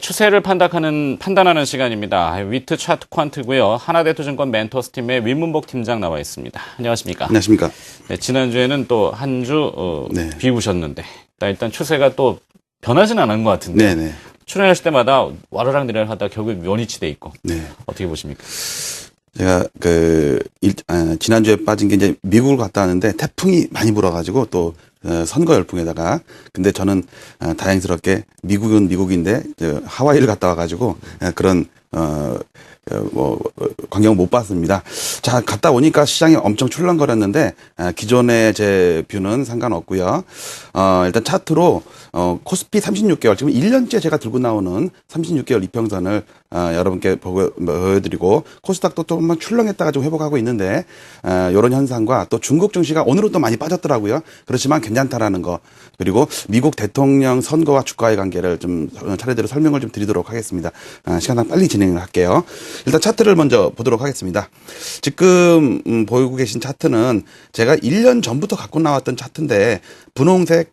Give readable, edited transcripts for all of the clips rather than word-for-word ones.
추세를 판단하는 시간입니다. 위트 차트 퀀트고요. 하나대투증권 멘토스팀의 윤문복 팀장 나와 있습니다. 안녕하십니까? 안녕하십니까? 네, 지난주에는 또 한 주 네. 비우셨는데 일단 추세가 또 변하지는 않은 것 같은데 네네. 출연하실 때마다 와르락 내리락 하다 결국 원위치돼 있고 네. 어떻게 보십니까? 제가 지난주에 빠진 게 이제 미국을 갔다 왔는데 태풍이 많이 불어가지고 또 선거 열풍에다가 근데 저는 다행스럽게 미국은 미국인데 하와이를 갔다 와가지고 그런 광경을 못 봤습니다. 자, 갔다 오니까 시장이 엄청 출렁거렸는데, 기존의 제 뷰는 상관없고요. 일단 차트로, 코스피 36개월, 지금 1년째 제가 들고 나오는 36개월 이평선을, 여러분께 보여드리고, 코스닥도 또 한번 출렁했다가 좀 회복하고 있는데, 요런 현상과 또 중국 증시가 오늘은 또 많이 빠졌더라고요. 그렇지만 괜찮다라는 거. 그리고 미국 대통령 선거와 주가의 관계를 좀 차례대로 설명을 좀 드리도록 하겠습니다. 시간당 빨리 진행을 할게요. 일단 차트를 먼저 보도록 하겠습니다. 지금 보이고 계신 차트는 제가 1년 전부터 갖고 나왔던 차트인데 분홍색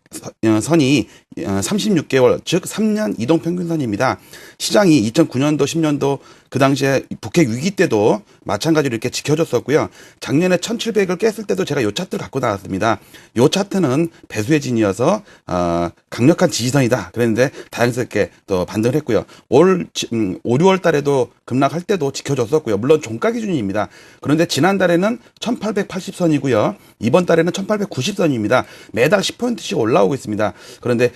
선이 36개월 즉 3년 이동평균선입니다. 시장이 2009년도 10년도 그 당시에 북핵 위기 때도 마찬가지로 이렇게 지켜줬었고요. 작년에 1700을 깼을 때도 제가 요 차트를 갖고 나왔습니다. 요 차트는 배수의 진이어서 강력한 지지선이다 그랬는데 다행스럽게 또 반등을 했고요. 올 5, 6월 달에도 급락할 때도 지켜줬었고요. 물론 종가 기준입니다. 그런데 지난달에는 1880선이고요. 이번 달에는 1890선입니다. 매달 10포인트씩 올라오고 있습니다. 그런데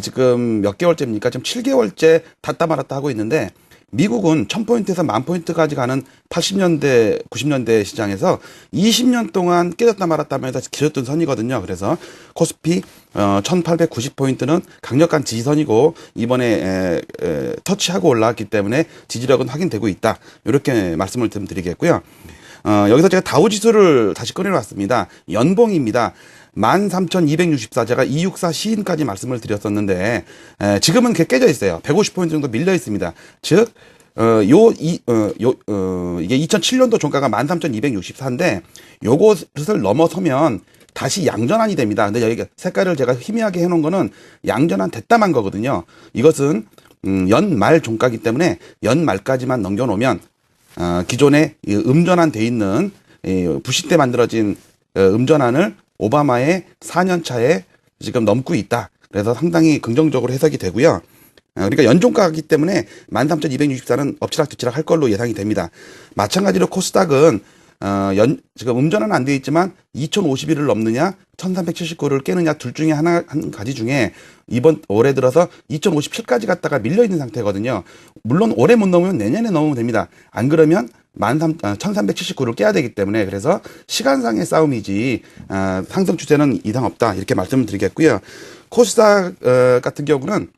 지금 몇 개월째입니까? 지금 7개월째 닫다 말았다 하고 있는데 미국은 1000포인트에서 10,000포인트까지 가는 80년대, 90년대 시장에서 20년 동안 깨졌다 말았다 하면서 길었던 선이거든요. 그래서 코스피 1890포인트는 강력한 지지선이고 이번에 터치하고 올라왔기 때문에 지지력은 확인되고 있다. 이렇게 말씀을 좀 드리겠고요. 여기서 제가 다우지수를 다시 꺼내놨습니다. 연봉입니다. 13,264 제가 264 시인까지 말씀을 드렸었는데 지금은 그게 깨져 있어요. 150포인트 정도 밀려 있습니다. 즉 이게 2007년도 종가가 13,264인데 요것을 넘어서면 다시 양전환이 됩니다. 근데 여기 색깔을 제가 희미하게 해놓은 거는 양전환 됐다만 거거든요. 이것은 연말 종가이기 때문에 연말까지만 넘겨놓으면 기존에 음전환 돼 있는 부시 때 만들어진 음전환을 오바마의 4년 차에 지금 넘고 있다. 그래서 상당히 긍정적으로 해석이 되고요. 그러니까 연종가이기 때문에 13,264는 엎치락뒤치락 할 걸로 예상이 됩니다. 마찬가지로 코스닥은 지금 음전환은 안 되어 있지만 2,051을 넘느냐 1,379를 깨느냐 둘 중에 한 가지 중에 이번 올해 들어서 2,057까지 갔다가 밀려 있는 상태거든요. 물론 올해 못 넘으면 내년에 넘으면 됩니다. 안 그러면 1,379를 깨야 되기 때문에 그래서 시간상의 싸움이지 상승 추세는 이상 없다 이렇게 말씀을 드리겠고요. 코스닥 같은 경우는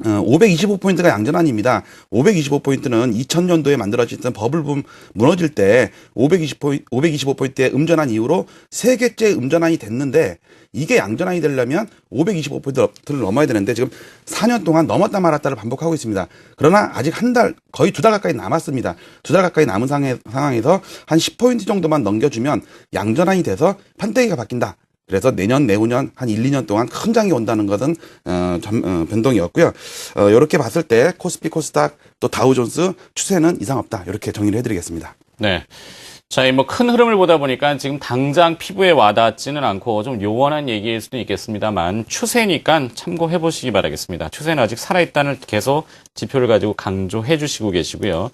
525포인트가 양전환입니다. 525포인트는 2000년도에 만들어졌던 버블붐 무너질 때 525포인트의 음전환 이후로 3개째 음전환이 됐는데 이게 양전환이 되려면 525포인트를 넘어야 되는데 지금 4년 동안 넘었다 말았다를 반복하고 있습니다. 그러나 아직 한 달, 거의 2달 가까이 남았습니다. 2달 가까이 남은 상황에서 한 10포인트 정도만 넘겨주면 양전환이 돼서 판때기가 바뀐다. 그래서 내년, 내후년 한 1, 2년 동안 큰 장이 온다는 것은 변동이었고요. 이렇게 봤을 때 코스피, 코스닥 또 다우존스 추세는 이상 없다. 이렇게 정리를 해드리겠습니다. 네. 자, 큰 흐름을 보다 보니까 지금 당장 피부에 와닿지는 않고 좀 요원한 얘기일 수도 있겠습니다만 추세니까 참고해 보시기 바라겠습니다. 추세는 아직 살아있다는 계속 지표를 가지고 강조해 주시고 계시고요.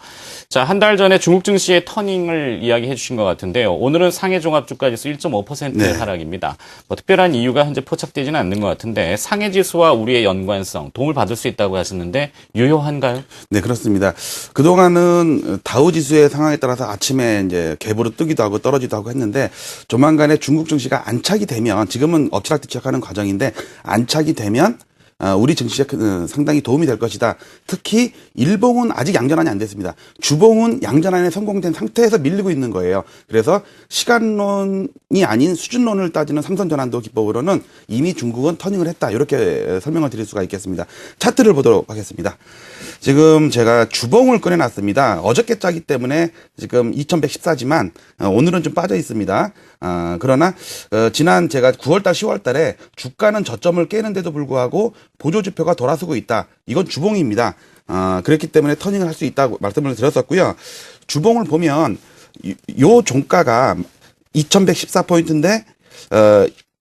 자, 한 달 전에 중국 증시의 터닝을 이야기해 주신 것 같은데요. 오늘은 상해 종합주가지수 1.5%의 네. 하락입니다. 특별한 이유가 현재 포착되지는 않는 것 같은데 상해 지수와 우리의 연관성 도움을 받을 수 있다고 하셨는데 유효한가요? 네, 그렇습니다. 그동안은 다우지수의 상황에 따라서 아침에 이제 갭으로 뜨기도 하고 떨어지기도 하고 했는데 조만간에 중국 증시가 안착이 되면 지금은 엎치락뒤치락하는 과정인데 안착이 되면 우리 증시에 상당히 도움이 될 것이다. 특히 일봉은 아직 양전환이 안 됐습니다. 주봉은 양전환에 성공된 상태에서 밀리고 있는 거예요. 그래서 시간론이 아닌 수준론을 따지는 삼선전환도 기법으로는 이미 중국은 터닝을 했다. 이렇게 설명을 드릴 수가 있겠습니다. 차트를 보도록 하겠습니다. 지금 제가 주봉을 꺼내놨습니다. 어저께 짜기 때문에 지금 2114지만 오늘은 좀 빠져 있습니다. 그러나 지난 제가 9월달 10월달에 주가는 저점을 깨는데도 불구하고 보조지표가 돌아서고 있다. 이건 주봉입니다. 그렇기 때문에 터닝을 할 수 있다고 말씀을 드렸었고요. 주봉을 보면 요 종가가 2114포인트인데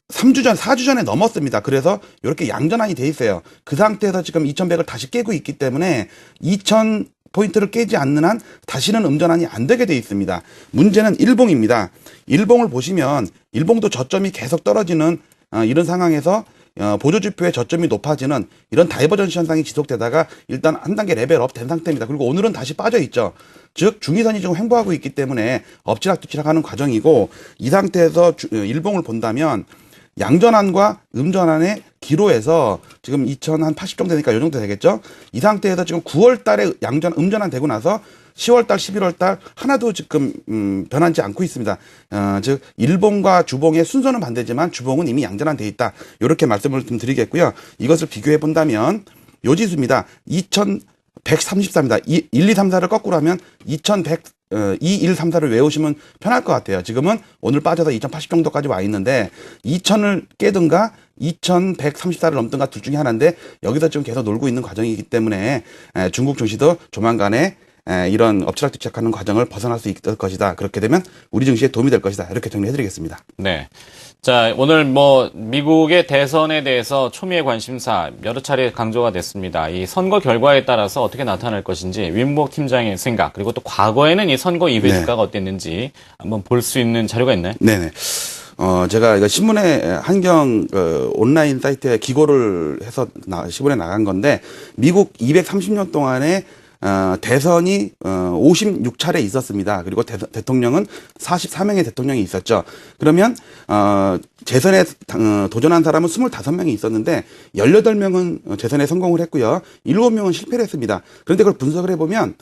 4주 전에 넘었습니다. 그래서 이렇게 양전환이 돼 있어요. 그 상태에서 지금 2100을 다시 깨고 있기 때문에 2000 포인트를 깨지 않는 한 다시는 음전환이 안 되게 돼 있습니다. 문제는 일봉입니다. 일봉을 보시면 일봉도 저점이 계속 떨어지는 이런 상황에서 보조지표의 저점이 높아지는 이런 다이버전시 현상이 지속되다가 일단 한 단계 레벨업 된 상태입니다. 그리고 오늘은 다시 빠져 있죠. 즉 중위선이 지금 횡보하고 있기 때문에 엎치락뒤치락하는 과정이고 이 상태에서 일봉을 본다면 양전환과 음전환의 기로에서 지금 2080 정도 되니까 이 정도 되겠죠. 이 상태에서 지금 9월 달에 음전환 되고 나서 10월 달, 11월 달 하나도 지금 변하지 않고 있습니다. 즉 일봉과 주봉의 순서는 반대지만 주봉은 이미 양전환 돼 있다. 이렇게 말씀을 좀 드리겠고요. 이것을 비교해 본다면 요 지수입니다. 2134입니다. 1, 2, 3, 4를 거꾸로 하면 2100 2, 1, 3, 4를 외우시면 편할 것 같아요. 지금은 오늘 빠져서 2080 정도까지 와 있는데 2000을 깨든가 2134를 넘든가 둘 중에 하나인데 여기서 지금 계속 놀고 있는 과정이기 때문에 중국 증시도 조만간에 이런 엎치락뒤치락하는 과정을 벗어날 수 있을 것이다. 그렇게 되면 우리 증시에 도움이 될 것이다. 이렇게 정리해드리겠습니다. 네. 자, 오늘 미국의 대선에 대해서 초미의 관심사 여러 차례 강조가 됐습니다. 이 선거 결과에 따라서 어떻게 나타날 것인지 윈복 팀장의 생각, 그리고 또 과거에는 이 선거 이후 주가가 어땠는지 한번 볼 수 있는 자료가 있나요? 네네. 제가 이거 신문에 한경 온라인 사이트에 기고를 해서 신문에 나간 건데 미국 230년 동안에 대선이 56차례 있었습니다. 그리고 대통령은 44명의 대통령이 있었죠. 그러면 재선에 도전한 사람은 25명이 있었는데 18명은 재선에 성공을 했고요. 7명은 실패를 했습니다. 그런데 그걸 분석을 해보면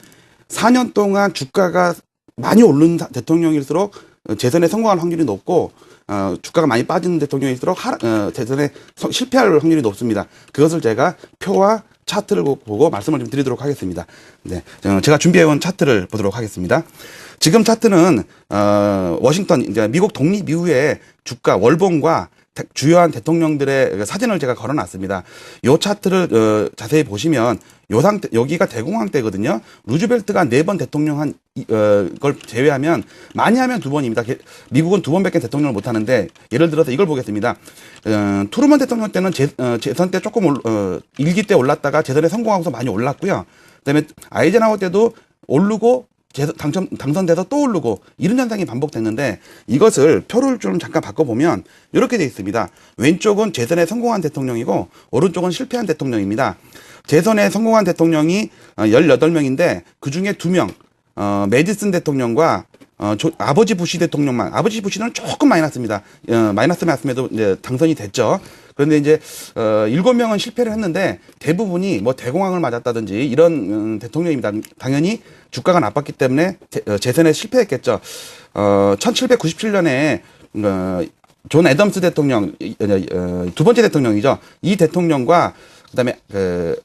4년 동안 주가가 많이 오른 대통령일수록 재선에 성공할 확률이 높고 주가가 많이 빠지는 대통령일수록 재선에 실패할 확률이 높습니다. 그것을 제가 표와 차트를 보고 말씀을 좀 드리도록 하겠습니다. 네, 제가 준비해온 차트를 보도록 하겠습니다. 지금 차트는 워싱턴 이제 미국 독립 이후에 주가 월봉과 주요한 대통령들의 사진을 제가 걸어놨습니다. 요 차트를 자세히 보시면 요 상태 여기가 대공황 때거든요. 루즈벨트가 4번 대통령 한 걸 제외하면 많이 하면 2번입니다. 미국은 2번밖에 대통령을 못 하는데 예를 들어서 이걸 보겠습니다. 트루먼 대통령 때는 재선 때 조금 1기 때 올랐다가 재선에 성공하고서 많이 올랐고요. 그다음에 아이젠하워 때도 오르고 당선돼서 또 오르고 이런 현상이 반복됐는데 이것을 표를 좀 잠깐 바꿔보면 이렇게 돼 있습니다. 왼쪽은 재선에 성공한 대통령이고 오른쪽은 실패한 대통령입니다. 재선에 성공한 대통령이 18명인데 그중에 2명 메디슨 대통령과 아버지 부시 대통령만, 아버지 부시는 조금 마이너스입니다. 마이너스에도 이제 당선이 됐죠. 그런데 이제 7명은 실패를 했는데 대부분이 뭐 대공황을 맞았다든지 이런 대통령입니다. 당연히 주가가 나빴기 때문에 재선에 실패했겠죠. 1797년에 존 애덤스 대통령, 2번째 대통령이죠. 이 대통령과 그다음에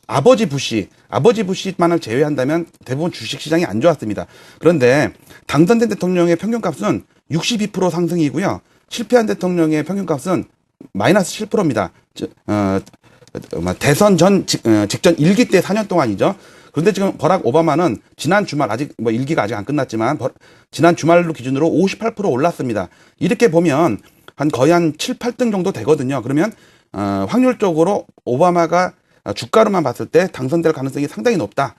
아버지 부시만을 제외한다면 대부분 주식시장이 안 좋았습니다. 그런데 당선된 대통령의 평균값은 62% 상승이고요. 실패한 대통령의 평균값은 마이너스 7%입니다. 대선 전 직전 1기 때 4년 동안이죠. 그런데 지금 버락 오바마는 지난 주말 아직 1기가 아직 안 끝났지만 지난 주말로 기준으로 58% 올랐습니다. 이렇게 보면 거의 한 7, 8등 정도 되거든요. 그러면 확률적으로 오바마가 주가로만 봤을 때 당선될 가능성이 상당히 높다.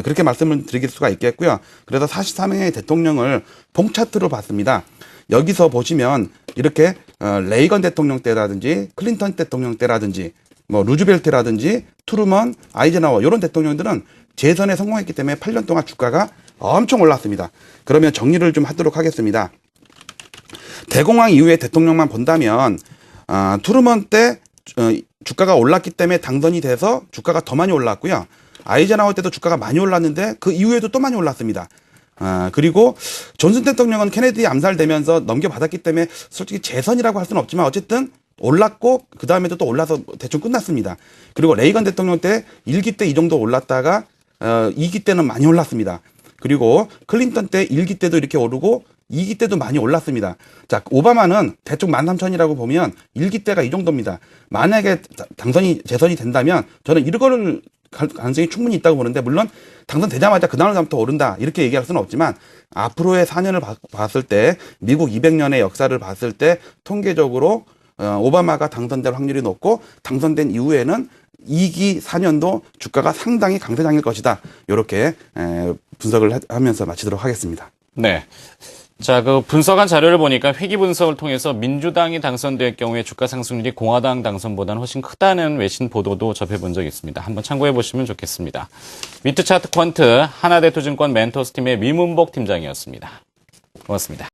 그렇게 말씀을 드릴 수가 있겠고요. 그래서 44명의 대통령을 봉 차트로 봤습니다. 여기서 보시면 이렇게 레이건 대통령 때라든지 클린턴 대통령 때라든지 뭐 루즈벨트라든지 트루먼, 아이젠하워 이런 대통령들은 재선에 성공했기 때문에 8년 동안 주가가 엄청 올랐습니다. 그러면 정리를 좀 하도록 하겠습니다. 대공황 이후의 대통령만 본다면 트루먼 때 주가가 올랐기 때문에 당선이 돼서 주가가 더 많이 올랐고요. 아이젠하워 때도 주가가 많이 올랐는데 그 이후에도 또 많이 올랐습니다. 그리고 존슨 대통령은 케네디 암살되면서 넘겨받았기 때문에 솔직히 재선이라고 할 수는 없지만 어쨌든 올랐고 그 다음에도 또 올라서 대충 끝났습니다. 그리고 레이건 대통령 때 1기 때 이 정도 올랐다가 2기 때는 많이 올랐습니다. 그리고 클린턴 때 1기 때도 이렇게 오르고 2기 때도 많이 올랐습니다. 자, 오바마는 대충 13,000이라고 보면 1기 때가 이 정도입니다. 만약에 재선이 된다면 저는 이걸 가능성이 충분히 있다고 보는데, 물론 당선되자마자 그 다음부터 오른다 이렇게 얘기할 수는 없지만, 앞으로의 4년을 봤을 때, 미국 200년의 역사를 봤을 때 통계적으로 오바마가 당선될 확률이 높고, 당선된 이후에는 2기 4년도 주가가 상당히 강세장일 것이다. 이렇게 분석을 하면서 마치도록 하겠습니다. 네. 자, 그 분석한 자료를 보니까 회기 분석을 통해서 민주당이 당선될 경우에 주가 상승률이 공화당 당선보다는 훨씬 크다는 외신 보도도 접해본 적이 있습니다. 한번 참고해 보시면 좋겠습니다. 미투차트 퀀트 하나대투증권 멘토스팀의 미문복 팀장이었습니다. 고맙습니다.